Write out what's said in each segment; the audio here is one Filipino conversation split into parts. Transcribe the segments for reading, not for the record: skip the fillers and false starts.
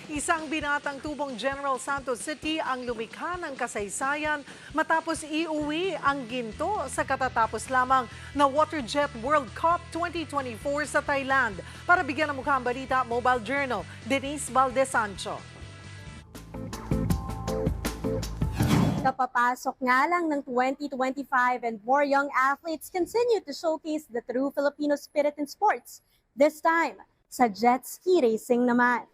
Isang binatang tubong General Santos City ang lumikha ng kasaysayan matapos iuwi ang ginto sa katatapos lamang na Waterjet World Cup 2024 sa Thailand. Para bigyan ng mukha ang balita, Mobile Journal, Denise Valdez Sancho. Kapapasok nga lang ng 2025 and more young athletes continue to showcase the true Filipino spirit in sports. This time, sa jet ski racing naman.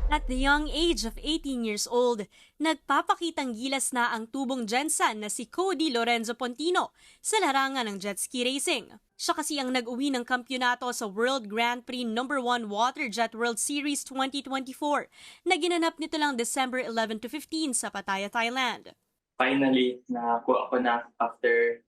At the young age of 18 years old, nagpapakitang gilas na ang tubong Gensan na si Cody Lorenzo Pontino sa larangan ng jet ski racing. Siya kasi ang nag-uwi ng kampyonato sa World Grand Prix No. 1 Waterjet World Series 2024 na ginanap nito lang December 11 to 15 sa Pattaya, Thailand. Finally, nakakuha ko na after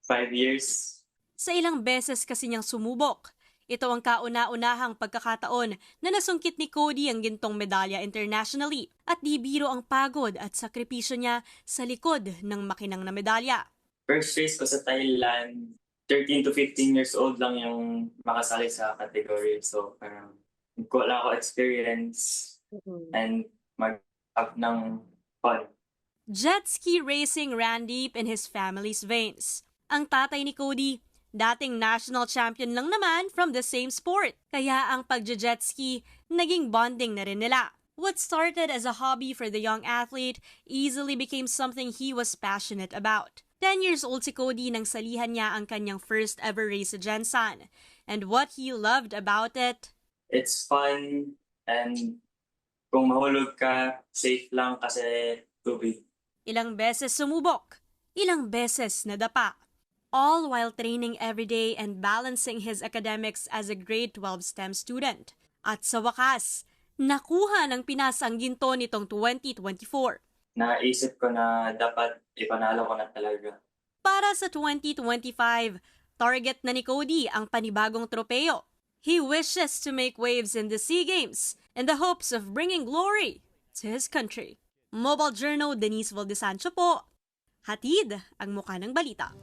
5 years. Sa ilang beses kasi niyang sumubok, ito ang kauna-unahang pagkakataon na nasungkit ni Cody ang gintong medalya internationally at di biro ang pagod at sakripisyo niya sa likod ng makinang na medalya. First race ko sa Thailand, 13 to 15 years old lang yung makasali sa category. So parang wala ako experience and mag-up ng fun. Jet ski racing ran deep in his family's veins. Ang tatay ni Cody, dating national champion lang naman from the same sport. Kaya ang pagje-jet ski, naging bonding na rin nila. What started as a hobby for the young athlete easily became something he was passionate about. 10 years old si Cody nang salihan niya ang kanyang first ever race sa Gensan. And what he loved about it? It's fun and kung mahulog ka, safe lang kasi tubig. Ilang beses sumubok, ilang beses nadapa. All while training every day and balancing his academics as a grade 12 STEM student. At sa wakas, nakuha ng Pinas ang ginto nitong 2024. Naisip ko na dapat ipanalo ko na talaga. Para sa 2025, target na ni Cody ang panibagong tropeo. He wishes to make waves in the SEA Games in the hopes of bringing glory to his country. Mobile Journal, Denise Valdez Sancho po. Hatid ang mukha ng balita.